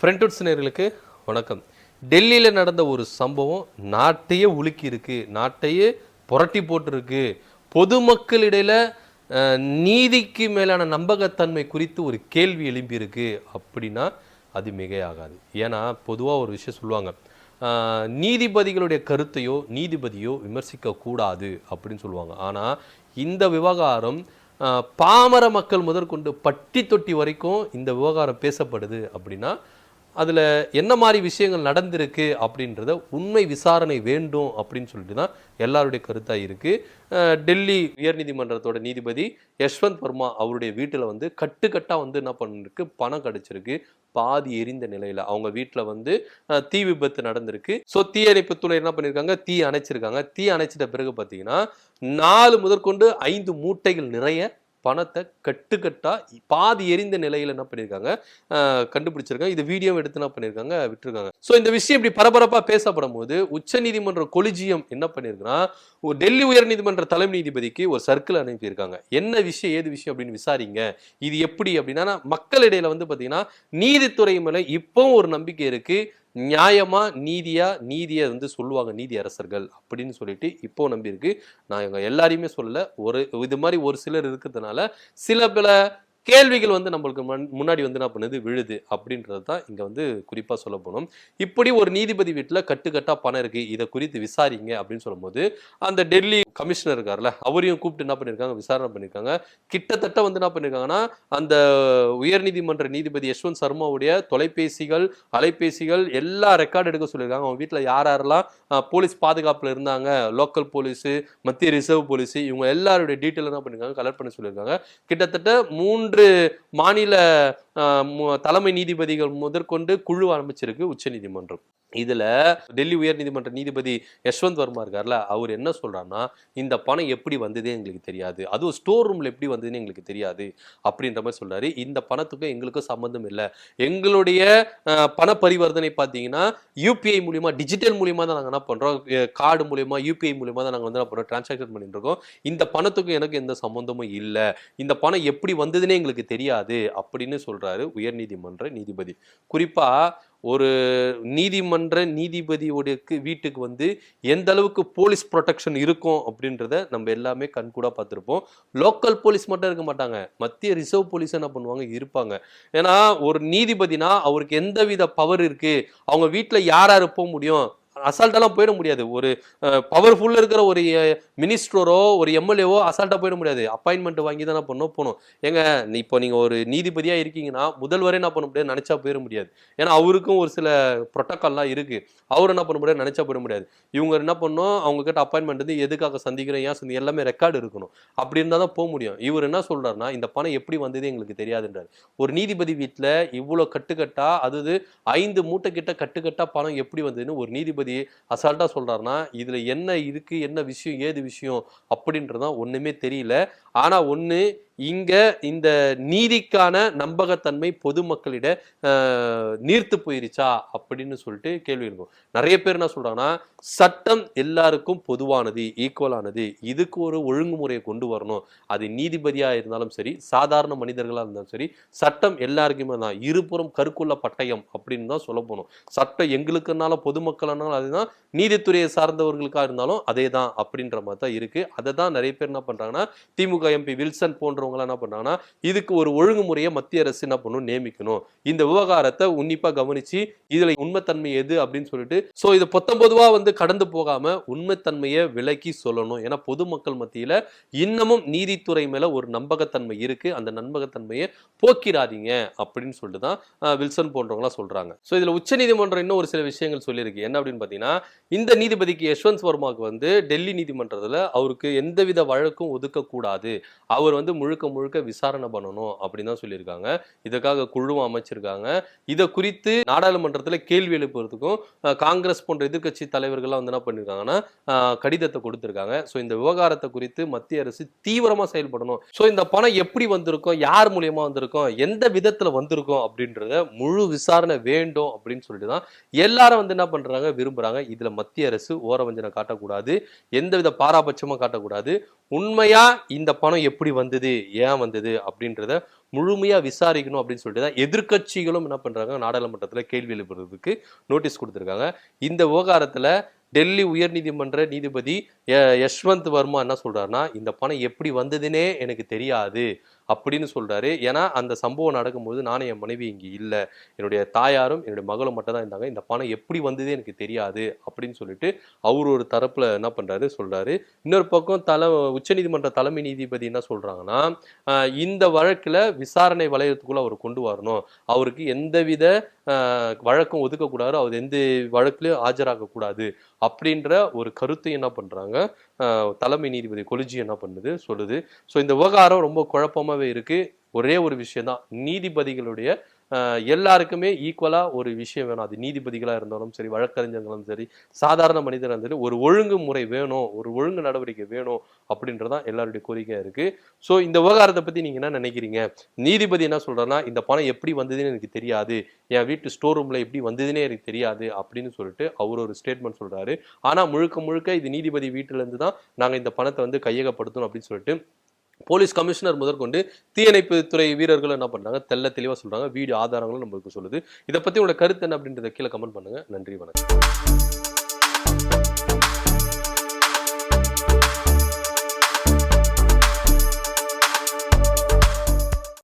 ஃப்ரெண்ட்வுட்ஸ் நேயர்களுக்கு வணக்கம். டெல்லியில் நடந்த ஒரு சம்பவம் நாட்டையே உலுக்கி இருக்கு, நாட்டையே புரட்டி போட்டிருக்கு. பொதுமக்களிடையில நீதிக்கு மேலான நம்பகத்தன்மை குறித்து ஒரு கேள்வி எழும்பியிருக்கு அப்படின்னா அது மிகையாகாது. ஏன்னா பொதுவாக ஒரு விஷயம் சொல்லுவாங்க, நீதிபதிகளுடைய கருத்தையோ நீதிபதியோ விமர்சிக்க கூடாது அப்படின்னு சொல்லுவாங்க. ஆனால் இந்த விவகாரம் பாமர மக்கள் முதற்கொண்டு பட்டி தொட்டி வரைக்கும் இந்த விவகாரம் பேசப்படுது அப்படின்னா அதில் என்ன மாதிரி விஷயங்கள் நடந்திருக்கு அப்படின்றத உண்மை விசாரணை வேண்டும் அப்படின்னு சொல்லிட்டு தான் எல்லாருடைய கருத்தாக இருக்குது. டெல்லி உயர்நீதிமன்றத்தோட நீதிபதி யஷ்வந்த் வர்மா அவருடைய வீட்டில் வந்து கட்டுக்கட்டாக வந்து என்ன பண்ணிருக்கு, பணம் கிடச்சிருக்கு. பாதி எரிந்த நிலையில் அவங்க வீட்டில் வந்து தீ விபத்து நடந்திருக்கு. ஸோ தீயணைப்புத்துறை என்ன பண்ணியிருக்காங்க, தீ அணைச்சிருக்காங்க. தீ அணைச்சிட்ட பிறகு பார்த்தீங்கன்னா 4 முதற்கொண்டு 5 மூட்டைகள் நிறைய பணத்தை கட்டுக்கட்டா பாதி எரிந்த நிலையில் என்ன பண்ணியிருக்காங்க, கண்டுபிடிச்சிருக்காங்க. இது வீடியோ எடுத்து என்ன பண்ணியிருக்காங்க, விட்டுருக்காங்க. ஸோ இந்த விஷயம் இப்படி பரபரப்பாக பேசப்படும் போது உச்ச நீதிமன்ற கொலிஜியம் என்ன பண்ணியிருக்குன்னா, டெல்லி உயர் நீதிமன்ற தலைமை நீதிபதிக்கு ஒரு சர்க்கிள் அனுப்பியிருக்காங்க. என்ன விஷயம் ஏது விஷயம் அப்படின்னு விசாரிங்க. இது எப்படி அப்படின்னா, மக்களிடையில வந்து பார்த்தீங்கன்னா நீதித்துறை மேலே இப்பவும் ஒரு நம்பிக்கை இருக்கு. நியாயமா நீதியை வந்து சொல்லுவாங்க நீதி அரசர்கள் அப்படின்னு சொல்லிட்டு இப்போ நம்பி இருக்கு. நான் இவங்க எல்லாரையுமே சொல்லல, ஒரு இது மாதிரி ஒரு சிலர் இருக்கிறதுனால சில பல கேள்விகள் வந்து நம்மளுக்கு முன்னாடி வந்து என்ன பண்ணுது, விழுது அப்படின்றது தான் இங்க வந்து குறிப்பா சொல்ல போனோம். இப்படி ஒரு நீதிபதி வீட்டில் கட்டுக்கட்டா பணம் இருக்கு, இதை குறித்து விசாரிங்க அப்படின்னு சொல்லும்போது அந்த டெல்லி கமிஷனர் இருக்கார்ல அவரையும் கூப்பிட்டு என்ன பண்ணிருக்காங்க, விசாரணை பண்ணிருக்காங்க. கிட்டத்தட்ட வந்து என்ன பண்ணிருக்காங்கன்னா, அந்த உயர்நீதிமன்ற நீதிபதி யஷ்வந்த் சர்மாவுடைய தொலைபேசிகள் அலைபேசிகள் எல்லா ரெக்கார்டு எடுக்க சொல்லியிருக்காங்க. அவங்க வீட்டில் யார் யாரெல்லாம் போலீஸ் பாதுகாப்புல இருந்தாங்க, லோக்கல் போலீஸு, மத்திய ரிசர்வ் போலீஸ், இவங்க எல்லாருடைய டீட்டெயில் என்ன பண்ணிருக்காங்க, கலெக்ட் பண்ணி சொல்லியிருக்காங்க. கிட்டத்தட்ட 3 மாநில தலைமை நீதிபதிகள் முதற்கொண்டு குழு அமைச்சிருக்கு உச்ச நீதிமன்றம். இதுல டெல்லி உயர் நீதிமன்ற நீதிபதி யஷ்வந்த் வர்மா இருக்கார்ல, அவர் என்ன சொல்றாருன்னா, இந்த பணம் எப்படி வந்ததே எங்களுக்கு தெரியாது, அதுவும் ஸ்டோர் ரூம்ல எப்படி வந்ததுன்னு எங்களுக்கு தெரியாது அப்படின்ற மாதிரி சொல்றாரு. இந்த பணத்துக்கும் எங்களுக்கும் சம்பந்தம் இல்லை. எங்களுடைய பண பரிவர்த்தனை பார்த்தீங்கன்னா யூபிஐ மூலியமா, டிஜிட்டல் மூலியமா தான் நாங்கள் என்ன பண்றோம், கார்டு மூலியமா யூபிஐ மூலியமா தான் நாங்கள் வந்து என்ன பண்றோம், டிரான்சாக்ஷன் பண்ணிட்டு இருக்கோம். இந்த பணத்துக்கும் எனக்கு எந்த சம்பந்தமும் இல்லை, இந்த பணம் எப்படி வந்ததுன்னே எங்களுக்கு தெரியாது அப்படின்னு சொல்றாரு உயர்நீதிமன்ற நீதிபதி. குறிப்பா ஒரு நீதிமன்ற நீதிபதியோட வீட்டுக்கு வந்து எந்த அளவுக்கு போலீஸ் ப்ரொடெக்ஷன் இருக்கும் அப்படின்றத நம்ம எல்லாமே கண்கூட பார்த்துருப்போம். லோக்கல் போலீஸ் மட்டும் இருக்க மாட்டாங்க, மத்திய ரிசர்வ் போலீஸ் என்ன பண்ணுவாங்க, இருப்பாங்க. ஏன்னா ஒரு நீதிபதினா அவருக்கு எந்தவித பவர் இருக்கு, அவங்க வீட்டில் யார் யார் போக முடியும், அசால்ட்டெல்லாம் போயிட முடியாது. ஒரு பவர்ஃபுல்ல இருக்கிற ஒரு மினிஸ்டரோ ஒரு எம்எல்ஏவோ அசால்ட்டா போயிட முடியாது. அப்பாயின்மெண்ட் வாங்கி தானே போகணும். ஏங்க இப்போ நீங்க ஒரு நீதிபதியா இருக்கீங்கன்னா முதல்வரே என்ன பண்ண முடியாது, நினைச்சா போயிட முடியாது. ஏன்னா அவருக்கும் ஒரு சில புரோட்டோகால்லாம் இருக்கு. அவர் என்ன பண்ண முடியாது, நினைச்சா போயிட முடியாது. இவங்க என்ன பண்ணணும், அவங்க கிட்ட அப்பாயின்மெண்ட் வந்து எதுக்காக சந்திக்கிறோம், ஏன் சந்தி எல்லாமே ரெக்கார்டு இருக்கணும். அப்படி இருந்தால் தான் போக முடியும். இவர் என்ன சொல்றாருன்னா, இந்த பணம் எப்படி வந்தது எங்களுக்கு தெரியாதுன்றார். ஒரு நீதிபதி வீட்டில் இவ்வளோ கட்டுக்கட்டா, அதாவது 5 மூட்டை கிட்ட கட்டுக்கட்டா பணம் எப்படி வந்ததுன்னு ஒரு நீதிபதி அசால்ட்டா சொல்றாருன்னா, இதுல என்ன இருக்கு, என்ன விஷயம் ஏது விஷயம் அப்படின்றதான் ஒண்ணுமே தெரியல. ஆனா ஒண்ணு, இங்க இந்த நீதிக்கான நம்பகத்தன்மை பொதுமக்களிட நீர்த்து போயிருச்சா அப்படின்னு சொல்லிட்டு கேள்வி இருக்கும். நிறைய பேர் என்ன சொல்றாங்கன்னா, சட்டம் எல்லாருக்கும் பொதுவானது, ஈக்குவலானது, இதுக்கு ஒரு ஒழுங்குமுறையை கொண்டு வரணும். அது நீதிபதியா இருந்தாலும் சரி, சாதாரண மனிதர்களா இருந்தாலும் சரி, சட்டம் எல்லாருக்குமே தான். இருபுறம் கருக்குள்ள பட்டயம் அப்படின்னு தான் சொல்ல போனோம். சட்டம் எங்களுக்குனாலும் பொதுமக்கள்னாலும் அதுதான், நீதித்துறையை சார்ந்தவர்களுக்காக இருந்தாலும் அதே தான் அப்படின்ற மாதிரி தான் இருக்கு. அதை தான் நிறைய பேர் என்ன பண்றாங்கன்னா, திமுக எம்பி வில்சன் போன்றவங்க என்ன பண்றாங்கன்னா, இதுக்கு ஒரு ஒழுங்குமுறையை மத்திய அரசு என்ன பண்ணணும், நியமிக்கணும். இந்த விவகாரத்தை உன்னிப்பா கவனிச்சு இதுல உண்மைத்தன்மை எது அப்படின்னு சொல்லிட்டு, சோ இது 19வா வந்து கடந்து போகாம உண்மைத்தன்மையை விலக்கி சொல்லணும். ஏன்னா பொதுமக்கள் மத்தியில இன்னமும் நீதித்துறை மேல ஒரு நம்பகத்தன்மை இருக்கு. அந்த நம்பகத்தன்மையை போக்கிடாதீங்க அப்படின்னு சொல்லிட்டு தான் வில்சன் போன்றவங்க சொல்றாங்க. சோ இதுல உச்ச நீதிமன்றம் இன்னும் ஒரு சில விஷயங்கள் சொல்லியிருக்கு. என்ன அப்படின்னு பாத்தீங்கன்னா, இந்த நீதிபதிக்கு யஷ்வந்த் வர்மாவுக்கு வந்து டெல்லி நீதிமன்றத்துல அவருக்கு எந்தவித வழக்கும் ஒதுக்கக்கூடாது, அவர் வந்து முழுக்க விசாரணை பண்ணணும் அப்படின்னு தான் சொல்லியிருக்காங்க. இதுக்காக குழுவும் அமைச்சிருக்காங்க. இதை குறித்து நாடாளுமன்றத்தில் கேள்வி எழுப்புறதுக்கும் காங்கிரஸ் போன்ற எதிர்கட்சி தலைவர்கள்லாம் வந்து என்ன பண்ணிருக்காங்கன்னா, கடிதத்தை கொடுத்திருக்காங்க. ஸோ இந்த விவகாரத்தை குறித்து மத்திய அரசு தீவிரமா செயல்படணும். ஸோ இந்த பணம் எப்படி வந்திருக்கும், யார் மூலியமா வந்திருக்கும், எந்த விதத்துல வந்திருக்கும் அப்படின்றத முழு விசாரணை வேண்டும் அப்படின்னு சொல்லிட்டு தான் எல்லாரும் வந்து என்ன பண்றாங்க, விரும்புறாங்க. இதுல மத்திய அரசு ஓரவஞ்சனை காட்டக்கூடாது, எந்தவித பாராபட்சமும் காட்டக்கூடாது. உண்மையா இந்த பணம் எப்படி வந்தது, ஏன் வந்தது அப்படின்றத முழுமையா விசாரிக்கணும் அப்படின்னு சொல்லிட்டு தான் எதிர்க்கட்சிகளும் என்ன பண்றாங்க, நாடாளுமன்றத்துல கேள்வி எழுப்புறதுக்கு நோட்டீஸ் கொடுத்திருக்காங்க. இந்த விவகாரத்துல டெல்லி உயர்நீதிமன்ற நீதிபதி யஷ்வந்த் வர்மா என்ன சொல்றாருன்னா, இந்த பணம் எப்படி வந்ததுன்னே எனக்கு தெரியாது அப்படின்னு சொல்றாரு. ஏன்னா அந்த சம்பவம் நடக்கும்போது நானும் என் மனைவி இங்க இல்ல, என்னுடைய தாயாரும் என்னுடைய மகளும் மட்டும் தான் இருந்தாங்க, இந்த பணம் எப்படி வந்ததே எனக்கு தெரியாது அப்படின்னு சொல்லிட்டு அவர் ஒரு தரப்புல என்ன பண்றாரு சொல்றாரு. இன்னொரு பக்கம் உச்சநீதிமன்ற தலைமை நீதிபதி என்ன சொல்றாங்கன்னா, இந்த வழக்குல விசாரணை வளையத்துக்குள்ள அவர் கொண்டு வரணும், அவருக்கு எந்தவித வழக்கம் ஒதுக்கக்கூடாது, அவர் எந்த வழக்குலயும் ஆஜராக கூடாது அப்படின்ற ஒரு கருத்தை என்ன பண்றாங்க தலைமை நீதிபதி கொலிஜி என்ன பண்ணுது சொல்லுது. ஸோ இந்த விவகாரம் ரொம்ப குழப்பமாவே இருக்கு. ஒரே ஒரு விஷயம் தான், நீதிபதிகளுடைய எல்லாருக்குமே ஈக்குவலா ஒரு விஷயம் வேணும். அது நீதிபதிகளா இருந்தாலும் சரி, வழக்கறிஞர்களும் சரி, சாதாரண மனிதராக இருந்தாலும் ஒரு ஒழுங்கு முறை வேணும், ஒரு ஒழுங்கு நடவடிக்கை வேணும் அப்படின்றதான் எல்லாருடைய கோரிக்கையா இருக்கு. ஸோ இந்த விவகாரத்தை பத்தி நீங்க என்ன நினைக்கிறீங்க? நீதிபதி என்ன சொல்றாருன்னா, இந்த பணம் எப்படி வந்ததுன்னு எனக்கு தெரியாது, என் வீட்டு ஸ்டோர் ரூம்ல எப்படி வந்ததுன்னே எனக்கு தெரியாது அப்படின்னு சொல்லிட்டு அவர் ஒரு ஸ்டேட்மெண்ட் சொல்றாரு. ஆனா முழுக்க முழுக்க இது நீதிபதி வீட்டுல இருந்து தான் நாங்க இந்த பணத்தை வந்து கையகப்படுத்தணும் அப்படின்னு சொல்லிட்டு போலீஸ் கமிஷனர் முதற்கொண்டு தீயணைப்பு துறை வீரர்கள் என்ன பண்றாங்க, தெள்ள தெளிவா சொல்றாங்க. வீடியோ ஆதாரங்களும் நம்மளுக்கு சொல்லுது. இதை பத்தி உங்களோட கருத்து என்ன அப்படின்றத கீழே கமெண்ட் பண்ணுங்க. நன்றி, வணக்கம்.